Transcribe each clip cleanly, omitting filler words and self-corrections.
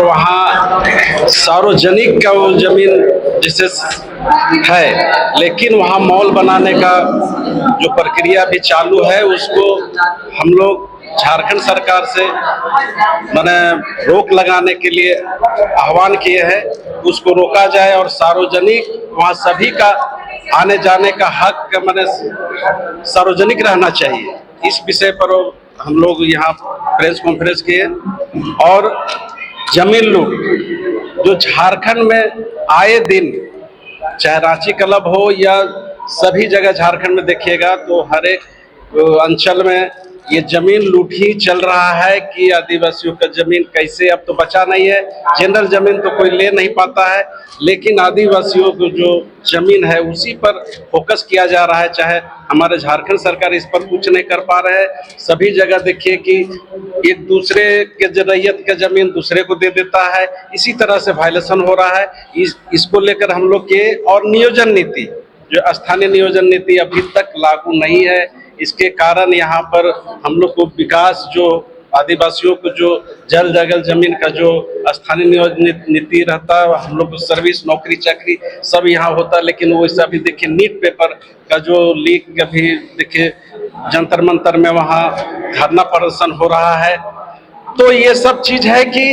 वहाँ सार्वजनिक का वो जमीन जिसे है, लेकिन वहाँ मॉल बनाने का जो प्रक्रिया भी चालू है, उसको हम लोग झारखंड सरकार से माने रोक लगाने के लिए आह्वान किए हैं। उसको रोका जाए और सार्वजनिक वहाँ सभी का आने जाने का हक माने सार्वजनिक रहना चाहिए। इस विषय पर हम लोग यहाँ प्रेस कॉन्फ्रेंस किए। और जमीन लूट जो झारखंड में आए दिन, चाहे रांची क्लब हो या सभी जगह झारखंड में देखिएगा तो हर एक अंचल में ये जमीन लूट ही चल रहा है कि आदिवासियों का जमीन कैसे, अब तो बचा नहीं है, जनरल जमीन तो कोई ले नहीं पाता है, लेकिन आदिवासियों को जो जमीन है उसी पर फोकस किया जा रहा है। चाहे हमारे झारखंड सरकार इस पर कुछ नहीं कर पा रहे हैं। सभी जगह देखिए कि एक दूसरे के रैयत का जमीन दूसरे को दे देता है, इसी तरह से वायलेशन हो रहा है। इसको लेकर हम लोग के और नियोजन नीति, जो स्थानीय नियोजन नीति अभी तक लागू नहीं है, इसके कारण यहाँ पर हम लोग को विकास, जो आदिवासियों को जो जल जगल जमीन का जो स्थानीय नियोजन नीति रहता है, हम लोग को सर्विस, नौकरी चाकरी सब यहाँ होता है, लेकिन वो ऐसा भी देखिए नीट पेपर का जो लीक अभी देखिए जंतर मंतर में वहाँ धरना प्रदर्शन हो रहा है। तो ये सब चीज है कि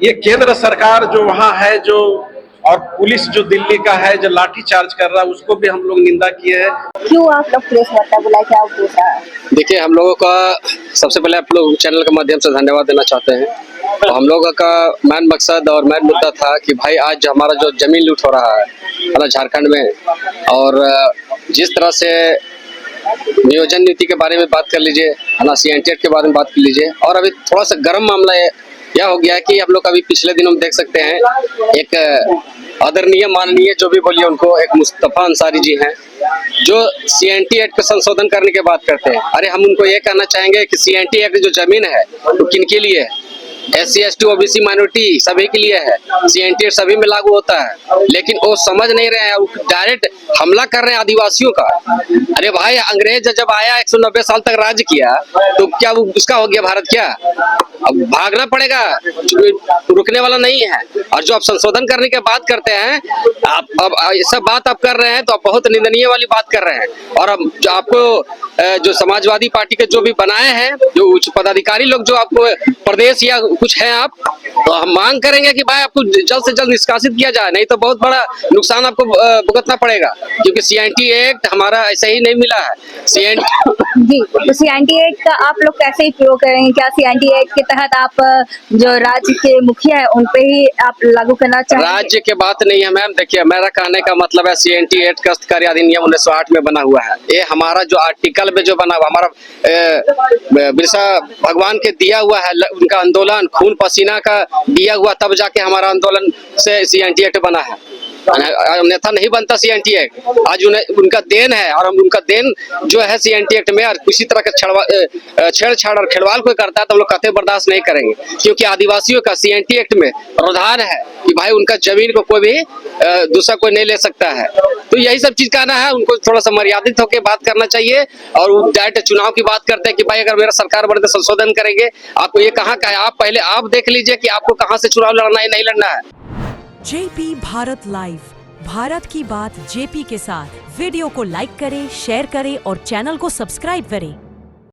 ये केंद्र सरकार जो वहाँ है, जो और पुलिस जो दिल्ली का है जो लाठी चार्ज कर रहा है, उसको भी हम लोग निंदा किए हैं। क्यों आप लोग प्रेस वार्ता बुलाए, क्या उद्देश्य है? देखिए, हम लोगों का सबसे पहले आप लोग चैनल के माध्यम से धन्यवाद देना चाहते हैं। तो हम लोगों का मेन मकसद और मेन मुद्दा था कि भाई आज हमारा जो जमीन लूट हो रहा है झारखंड में, और जिस तरह से नियोजन नीति के बारे में बात कर लीजिए, CNT एक्ट के बारे में बात कर लीजिए, और अभी थोड़ा सा गर्म मामला यह हो गया है कि आप लोग अभी पिछले दिनों में देख सकते हैं, एक आदरणीय माननीय जो भी बोलिए उनको, एक मुस्तफा अंसारी जी हैं जो CNT एक्ट को संशोधन करने की बात करते हैं। अरे हम उनको ये कहना चाहेंगे कि CNT एक्ट जो जमीन है तो किन के लिए है? SC ST OBC माइनॉरिटी सभी के लिए है। CNT एक्ट सभी में लागू होता है, लेकिन वो समझ नहीं रहे हैं, डायरेक्ट हमला कर रहे हैं आदिवासियों का। अरे भाई, अंग्रेज जब आया 190 साल तक राज किया तो क्या वो उसका हो गया भारत? क्या अब भागना पड़ेगा, रुकने वाला नहीं है। और जो आप संशोधन करने की बात करते हैं, आप अब सब बात आप कर रहे हैं तो आप बहुत निंदनीय वाली बात कर रहे हैं। और अब जो आपको जो समाजवादी पार्टी के जो भी बनाए हैं, जो उच्च पदाधिकारी लोग जो आपको प्रदेश या कुछ है, आप तो हम मांग करेंगे कि भाई आपको जल्द से जल्द निष्कासित किया जाए, नहीं तो बहुत बड़ा नुकसान आपको भुगतना पड़ेगा, क्योंकि CNT एक्ट हमारा ऐसे ही नहीं मिला है। जी, तो CNT एक्ट का आप लोग कैसे उपयोग करेंगे? क्या CNT एक्ट के तहत आप जो राज्य के मुखिया है उन पे ही आप लागू करना चाहेंगे? राज्य के बात नहीं है मैम। देखिए, मेरा कहने का मतलब है CNT एक्ट काश्तकारी अधिनियम 1908 में बना हुआ है। ये हमारा जो आर्टिकल में जो बना हुआ, हमारा बिरसा भगवान के दिया हुआ है, उनका आंदोलन खून पसीना का दिया हुआ, तब जाके हमारा आंदोलन से CNT एक्ट बना है, अन्यथा नहीं बनता CNT एक्ट। आज उनका देन है, और हम उनका देन जो है CNT एक्ट में, और किसी तरह का छेड़छाड़ और खिलवाड़ कोई करता है तो हम लोग कतई बर्दाश्त नहीं करेंगे, क्योंकि आदिवासियों का CNT एक्ट में प्रावधान है कि भाई उनका जमीन को कोई भी दूसरा कोई नहीं ले सकता है। तो यही सब चीज कहना है, उनको थोड़ा सा मर्यादित होकर बात करना चाहिए। और वो डायरेक्ट चुनाव की बात करते हैं कि भाई अगर मेरा सरकार बने तो संशोधन करेंगे। आपको ये कहाँ का है? आप पहले आप देख लीजिए कि आपको कहाँ से चुनाव लड़ना है, नहीं लड़ना है। JP भारत लाइव, भारत की बात JP के साथ। वीडियो को लाइक करें, शेयर करें और चैनल को सब्सक्राइब करें।